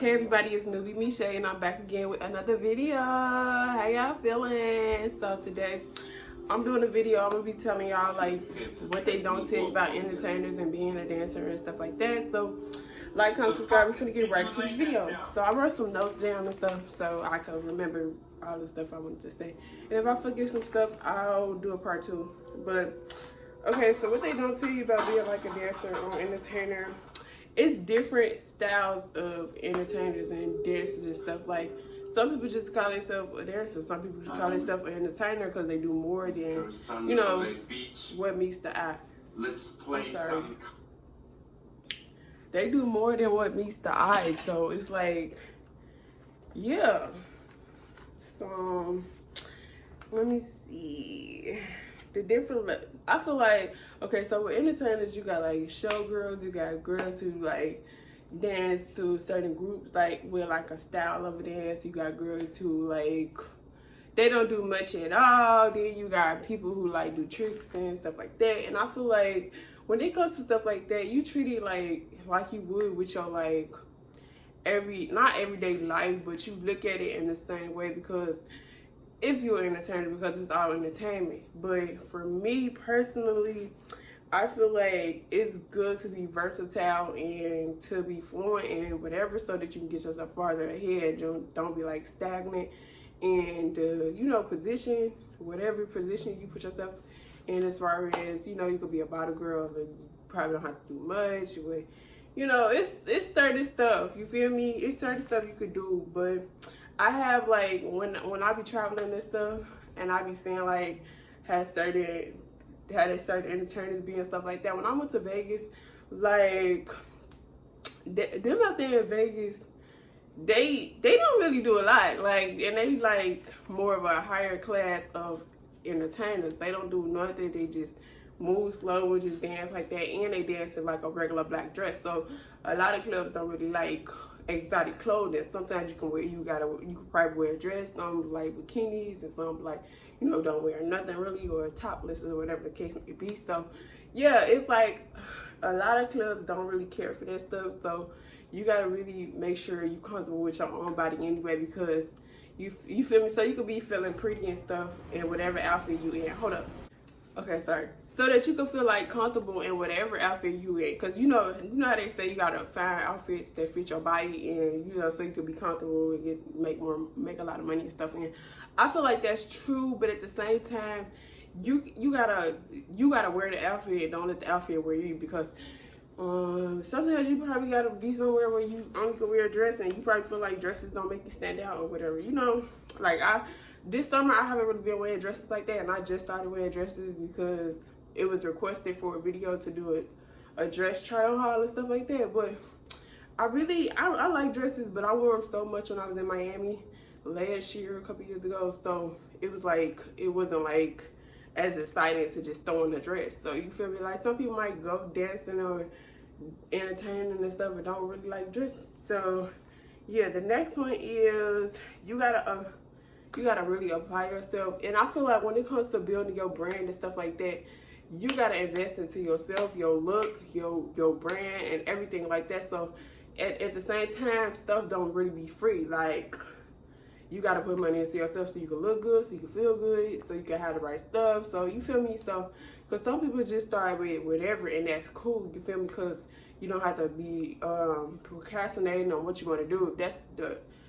Hey everybody, it's Newbie Misha and I'm back again with another video. How y'all feeling? So today I'm doing a video. I'm gonna be telling y'all like what they don't tell you about entertainers and being a dancer and stuff like that. So like, comment, subscribe. We're gonna get right to this video. So I wrote some notes down and stuff so I can remember all the stuff I wanted to say. And if I forget some stuff, I'll do a part 2. But okay, so what they don't tell you about being like a dancer or entertainer, it's different styles of entertainers and dancers and stuff. Like, some people just call themselves a dancer. Some people just call themselves an entertainer because they do more than, you know, what meets the eye. Let's play some. They do more than what meets the eye. So it's like, yeah. So let me see. The different, I feel like, okay, so with entertainers, you got like showgirls, you got girls who like dance to certain groups, like with like a style of a dance. You got girls who like, they don't do much at all. Then you got people who like do tricks and stuff like that. And I feel like when it comes to stuff like that, you treat it like you would with your like not everyday life, but you look at it in the same way, because if you're an entertainer, because it's all entertainment. But for me personally, I feel like it's good to be versatile and to be fluent in whatever, so that you can get yourself farther ahead. Don't be like stagnant in the, you know, position, whatever position you put yourself in, as far as, you know, you could be a bottle girl, and you probably don't have to do much, but you know, it's certain stuff, you feel me? It's certain stuff you could do. But I have like, when I be traveling and stuff, and I be seeing like how certain entertainers be and stuff like that. When I went to Vegas, like them out there in Vegas, they don't really do a lot. Like, and they like more of a higher class of entertainers. They don't do nothing. They just move slow, just dance like that, and they dance in like a regular black dress. So a lot of clubs don't really like exotic clothing. Sometimes you can probably wear a dress, some like bikinis, and some like, you know, don't wear nothing really, or topless, or whatever the case may be. So yeah, it's like a lot of clubs don't really care for that stuff. So you gotta really make sure you're comfortable with your own body anyway, because you feel me? So you could be feeling pretty and stuff in whatever outfit you in. Hold up. Okay, sorry. So that you can feel like comfortable in whatever outfit you in, because you know how they say you gotta find outfits that fit your body, and you know, so you can be comfortable and make a lot of money and stuff. And I feel like that's true, but at the same time, you gotta wear the outfit, and don't let the outfit wear you, because sometimes you probably gotta be somewhere where you only can wear a dress, and you probably feel like dresses don't make you stand out or whatever, you know. Like, this summer I haven't really been wearing dresses like that, and I just started wearing dresses because it was requested for a video to do a dress try on haul and stuff like that. But I like dresses, but I wore them so much when I was in Miami last year, a couple years ago. So it was like, it wasn't like as exciting to just throw in a dress. So you feel me? Like, some people might go dancing or entertaining and stuff, but don't really like dresses. So yeah, the next one is you gotta really apply yourself. And I feel like when it comes to building your brand and stuff like that, you gotta invest into yourself, your look, your brand, and everything like that. So at the same time, stuff don't really be free. Like, you gotta put money into yourself so you can look good, so you can feel good, so you can have the right stuff. So you feel me? So, because some people just start with whatever, and that's cool, you feel me? Because you don't have to be procrastinating on what you want to do. If that's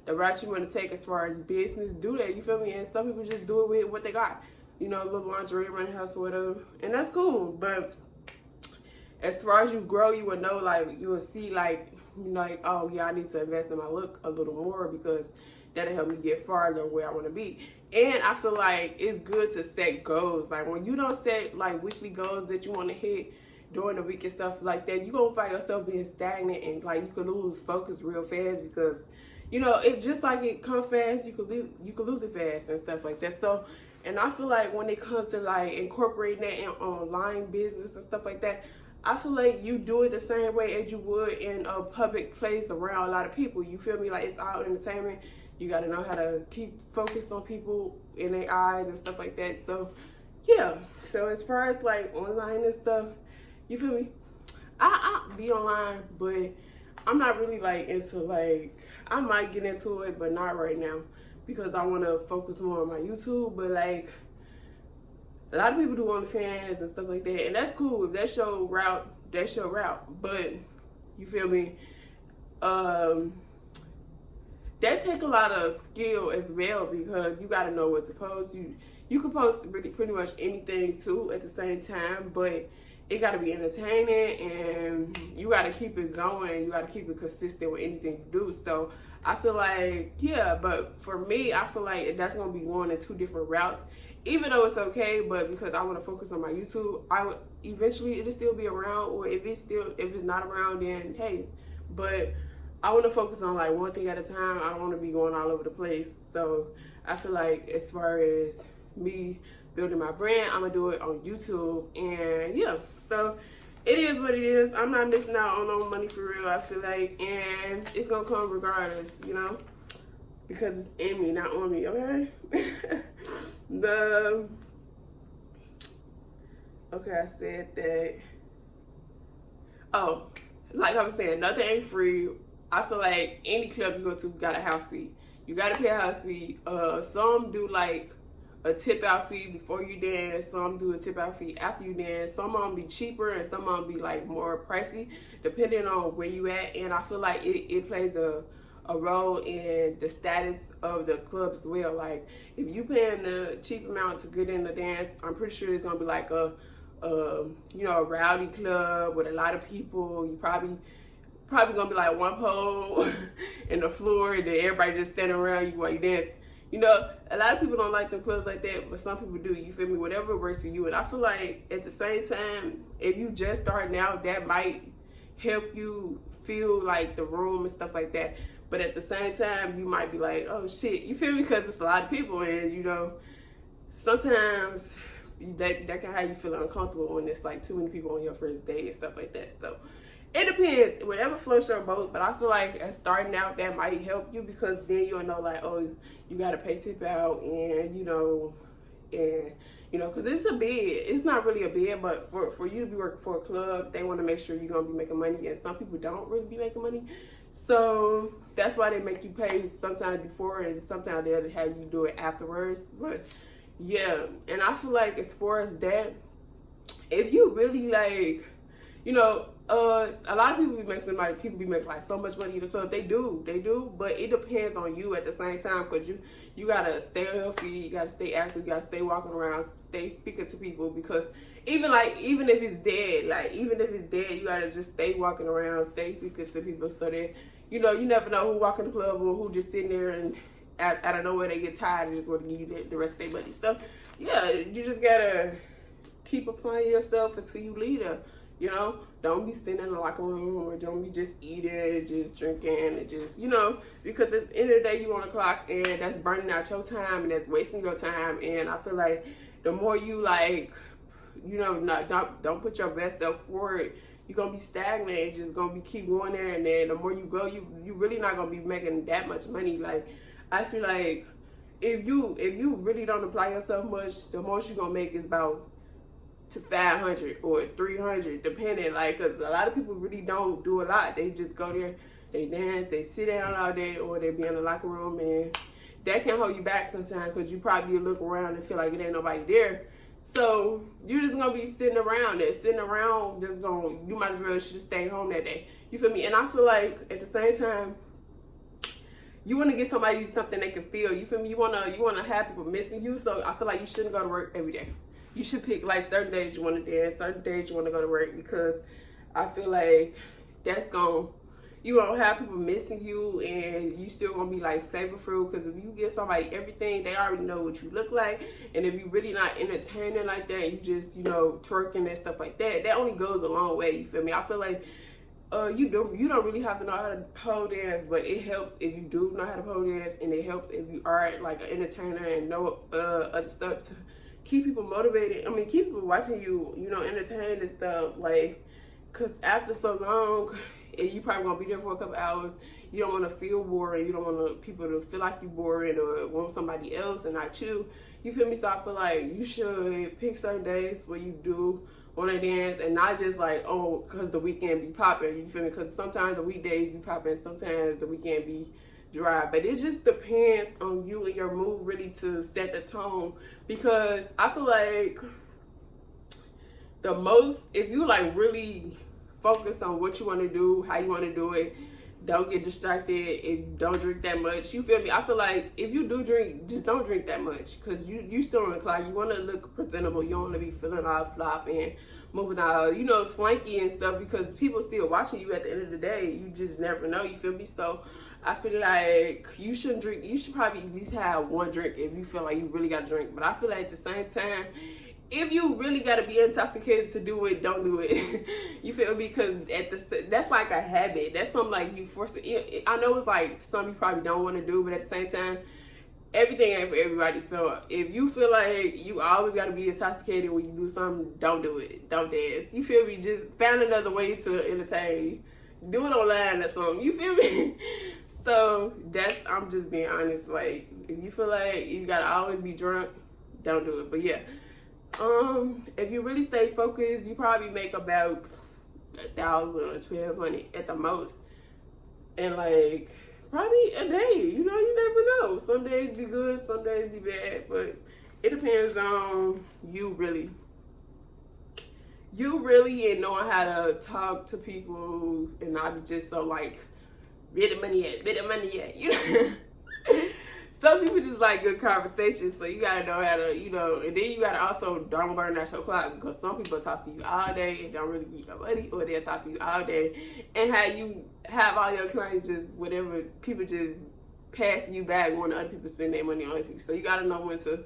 the route you want to take as far as business, do that, you feel me? And some people just do it with what they got, you know, a little lingerie around the house or whatever, and that's cool. But as far as you grow, you will know, like, you will see, like, you know, like, oh yeah, I need to invest in my look a little more, because that'll help me get farther where I want to be. And I feel like it's good to set goals. Like, when you don't set like weekly goals that you want to hit during the week and stuff like that, you gonna find yourself being stagnant, and like, you can lose focus real fast, because you know, it just like it come fast, you could lose it fast and stuff like that. So, and I feel like when it comes to like incorporating that in online business and stuff like that, I feel like you do it the same way as you would in a public place around a lot of people. You feel me? Like, it's all entertainment. You got to know how to keep focused on people in their eyes and stuff like that. So yeah, so as far as like online and stuff, you feel me? I be online, but I'm not really like into like, I might get into it, but not right now because I want to focus more on my YouTube. But like, a lot of people do OnlyFans and stuff like that, and that's cool. If that's your route, that's your route. But you feel me? That take a lot of skill as well because you got to know what to post. You can post pretty much anything too at the same time, but it got to be entertaining and you got to keep it going. You got to keep it consistent with anything you do. So I feel like, yeah, but for me, I feel like that's going to be going in two different routes, even though it's okay, but because I want to focus on my YouTube, I would eventually it'll still be around, or if it's not around, then hey, but I want to focus on like one thing at a time. I don't want to be going all over the place. So I feel like as far as me building my brand, I'm gonna do it on YouTube, and yeah, so it is what it is. I'm not missing out on no money for real, I feel like, and it's gonna come regardless, you know, because it's in me, not on me, okay? Okay, I said that. Oh, like I was saying, nothing ain't free. I feel like any club you go to got a house fee. You gotta pay a house fee. Some do like a tip out fee before you dance. Some do a tip out fee after you dance. Some of them be cheaper and some of them be like more pricey, depending on where you at. And I feel like it plays a role in the status of the club as well. Like if you paying the cheap amount to get in the dance, I'm pretty sure it's gonna be like a you know, a rowdy club with a lot of people. You probably gonna be like one pole in the floor and then everybody just standing around you while you dance. You know, a lot of people don't like them clubs like that, but some people do. You feel me? Whatever works for you. And I feel like at the same time, if you just starting out, that might help you feel like the room and stuff like that. But at the same time, you might be like, oh shit, you feel me? Because it's a lot of people, and you know, sometimes that can have you feel uncomfortable when it's like too many people on your first date and stuff like that. So it depends, whatever floats your boat. But I feel like as starting out, that might help you because then you'll know like, oh, you gotta pay tip out, and you know, because it's a bid. It's not really a bid, but for you to be working for a club, they want to make sure you're gonna be making money, and some people don't really be making money. So that's why they make you pay sometimes before, and sometimes they'll have you do it afterwards. But yeah, and I feel like as far as that, if you really like, you know, a lot of people be making like so much money in the club. They do, but it depends on you at the same time, because you gotta stay on your feet, you gotta stay active, you gotta stay walking around, stay speaking to people, because even if it's dead, you gotta just stay walking around, stay speaking to people, so that, you know, you never know who walk in the club or who just sitting there and out of nowhere they get tired and just want to give you the rest of their money. So yeah, you just gotta keep applying yourself until you lead her. You know, don't be sitting in the locker room, or don't be just eating, just drinking, and just, you know, because at the end of the day, you on the clock, and that's burning out your time, and that's wasting your time. And I feel like the more you like, you know, don't put your best self forward, you're gonna be stagnant and just gonna be keep going there. And then the more you go, you really not gonna be making that much money. Like, I feel like if you really don't apply yourself much, the most you're gonna make is about to 500 or 300, depending, like, because a lot of people really don't do a lot. They just go there, they dance, they sit down all day, or they be in the locker room, and that can hold you back sometimes, because you probably look around and feel like it ain't nobody there. So you just gonna be sitting around you might as well just stay home that day. You feel me? And I feel like at the same time, you want to get somebody something they can feel. You feel me? You wanna have people missing you. So I feel like you shouldn't go to work every day. You should pick like certain days you want to dance, certain days you want to go to work, because I feel like you gonna have people missing you, and you still gonna be like flavorful. Because if you give somebody everything, they already know what you look like. And if you really not entertaining like that, you just, you know, twerking and stuff like that, that only goes a long way. You feel me? I feel like you don't really have to know how to pole dance, but it helps if you do know how to pole dance, and it helps if you are like an entertainer and know other stuff to keep people motivated. I mean, keep people watching you, you know, entertain and stuff. Like, because after so long, and you probably gonna be there for a couple hours, you don't want to feel boring. You don't want people to feel like you're boring or want somebody else and not you. You feel me? So I feel like you should pick certain days where you do when they dance, and not just like, oh, because the weekend be popping, you feel me? Because sometimes the weekdays be popping, sometimes the weekend be dry, but it just depends on you and your mood really to set the tone. Because I feel like the most, if you like really focus on what you want to do, how you want to do it, don't get distracted, and don't drink that much, you feel me? I feel like if you do drink, just don't drink that much, because you still on the clock. You want to look presentable. You don't want to be feeling all flop and moving out, you know, swanky and stuff, because people still watching you at the end of the day. You just never know, you feel me? So I feel like you shouldn't drink. You should probably at least have one drink if you feel like you really got to drink. But I feel like at the same time, if you really got to be intoxicated to do it, don't do it. You feel me? Because that's like a habit. That's something like you force it. I know it's like something you probably don't want to do, but at the same time, everything ain't for everybody. So if you feel like you always got to be intoxicated when you do something, don't do it. Don't dance. You feel me? Just find another way to entertain. Do it online or something. You feel me? So I'm just being honest. Like, if you feel like you got to always be drunk, don't do it. But yeah. If you really stay focused, you probably make about 1,000 or 1,200 at the most, and like probably a day. You know, you never know. Some days be good, some days be bad, but it depends on you really, and knowing how to talk to people, and not just so like, where the money at, you know. Some people just like good conversations, so you gotta know how to, you know, and then you gotta also don't burn out your clock, because some people talk to you all day and don't really give you no money, or they'll talk to you all day and have all your clients just whatever, people just passing you back when other people spend their money on other people. So you gotta know when to,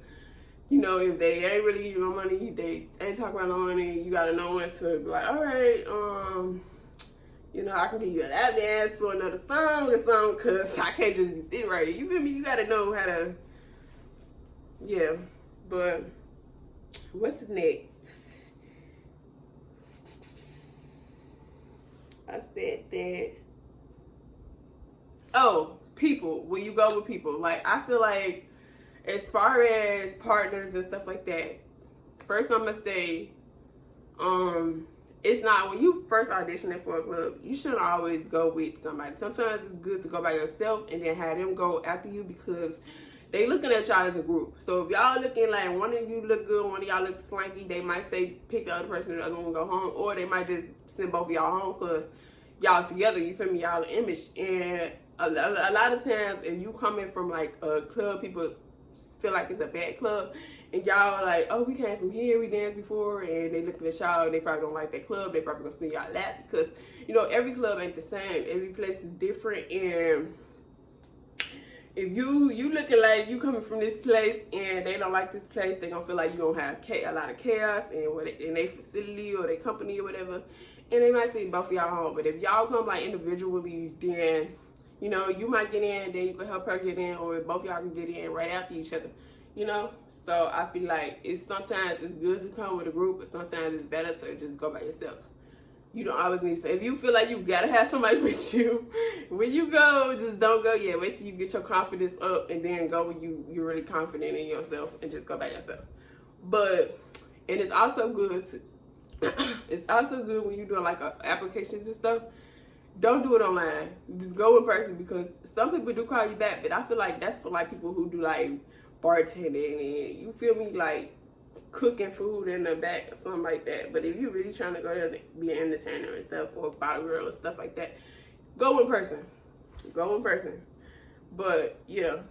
you know, if they ain't really give you no money, they ain't talking about no money, you gotta know when to be like, all right, you know, I can give you a lap dance for another song or something, because I can't just be sitting right here. You feel me? You got to know how to, yeah. But what's next? I said that. Oh, people. When you go with people. Like, I feel like as far as partners and stuff like that, first I'm going to say, it's not, when you first auditioning for a club, you shouldn't always go with somebody. Sometimes it's good to go by yourself and then have them go after you, because they looking at y'all as a group. So if y'all looking like one of you look good, one of y'all look swanky, they might say pick the other person and the other one go home, or they might just send both of y'all home because y'all together, you feel me, y'all image. And a lot of times if you coming from like a club, people feel like it's a bad club, and y'all like, oh, we came from here, we danced before, and they looking at y'all, they probably don't like that club, they probably gonna send y'all that, because, you know, every club ain't the same, every place is different. And if you looking like you coming from this place and they don't like this place, they gonna feel like you gonna have a lot of chaos in their facility or their company or whatever, and they might send both of y'all home. But if y'all come like individually, then, you know, you might get in, then you can help her get in, or both y'all can get in right after each other, you know. So I feel like sometimes it's good to come with a group, but sometimes it's better to just go by yourself. You don't always need to. If you feel like you gotta have somebody with you, when you go, just don't go yet. Wait till you get your confidence up, and then go when you're really confident in yourself, and just go by yourself. But, and it's also good when you're doing like applications and stuff. Don't do it online. Just go in person, because some people do call you back, but I feel like that's for like people who do like bartending and, you feel me, like cooking food in the back or something like that. But if you're really trying to go there to be an entertainer and stuff, or a bottle girl or stuff like that, go in person. Go in person. But yeah,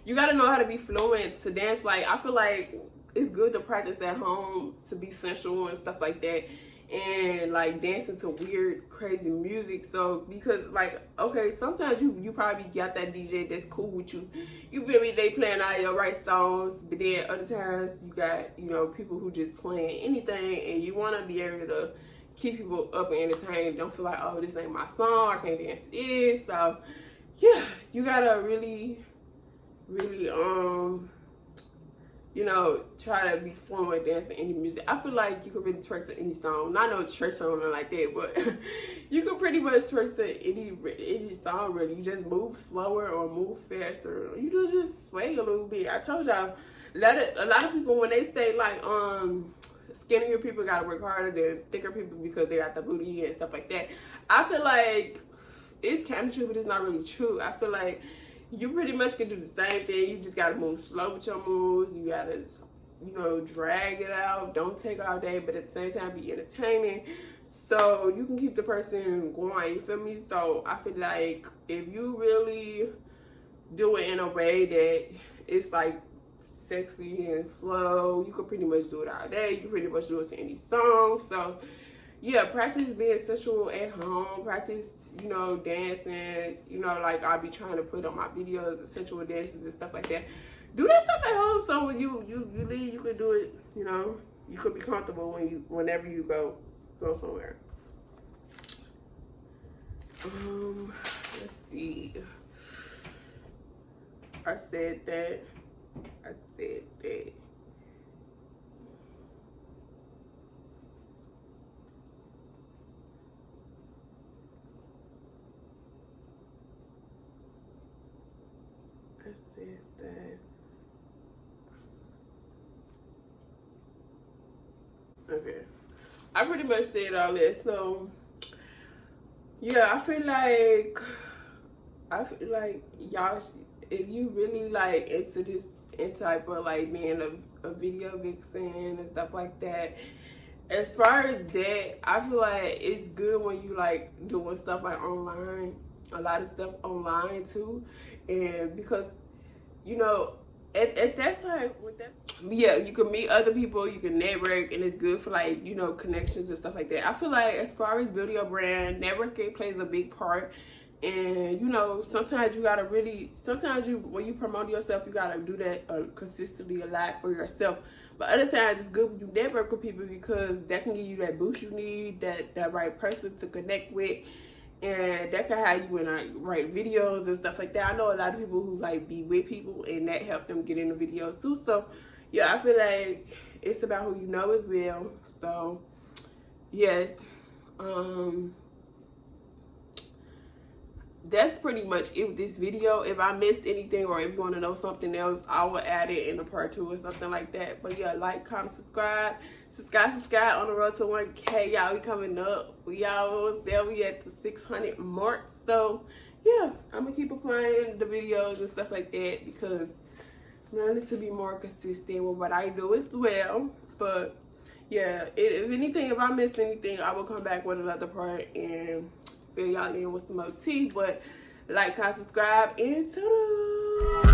you gotta know how to be fluent to dance. Like, I feel like it's good to practice at home to be sensual and stuff like that, and like dancing to weird crazy music. So because like, okay, sometimes you probably got that DJ that's cool with you, you feel me, they playing all your right songs, but then other times you got, you know, people who just playing anything, and you want to be able to keep people up and entertained. Don't feel like, oh, this ain't my song, I can't dance to this. So yeah, you gotta really you know, try to be fluent dancing any music. I feel like you can really twerk to any song. Not no church song or like that, but you can pretty much twerk to any song really. You just move slower or move faster. You just sway a little bit. I told y'all, a lot of people, when they say like skinnier people gotta work harder than thicker people because they got the booty and stuff like that, I feel like it's kind of true, but it's not really true. I feel like you pretty much can do the same thing. You just gotta move slow with your moves. You gotta, you know, drag it out. Don't take all day, but at the same time be entertaining, so you can keep the person going. You feel me? So I feel like if you really do it in a way that it's like sexy and slow, you can pretty much do it all day. You can pretty much do it to any song. So yeah, practice being sensual at home. Practice, you know, dancing. You know, like I'll be trying to put on my videos, sensual dances and stuff like that. Do that stuff at home, so when you leave, you can do it. You know, you could be comfortable whenever you go somewhere. Let's see. I said that. I said that. Okay. I pretty much said all that. So yeah, I feel like y'all, if you really like into this type of like being a video vixen and stuff like that, as far as that, I feel like it's good when you like doing stuff like online, a lot of stuff online too, and because, you know, at that time with that, yeah, you can meet other people, you can network, and it's good for like, you know, connections and stuff like that. I feel like as far as building your brand, networking plays a big part. And you know, sometimes you gotta really, when you promote yourself, you gotta do that consistently a lot for yourself. But other times it's good when you network with people, because that can give you that boost you need, that right person to connect with, and that can have you in like write videos and stuff like that. I know a lot of people who like be with people, and that help them get into videos too. So yeah, I feel like it's about who you know as well. So yes, that's pretty much it with this video. If I missed anything, or if you want to know something else, I will add it in a part 2 or something like that. But yeah, like, comment, subscribe on the road to 1K. Y'all, we coming up. We almost there. We at the 600 mark. So yeah, I'm gonna keep applying the videos and stuff like that, because I need to be more consistent with what I do as well. But yeah, if anything, if I missed anything, I will come back with another part and fill y'all in with some more tea. But like, comment, subscribe, and ta-da!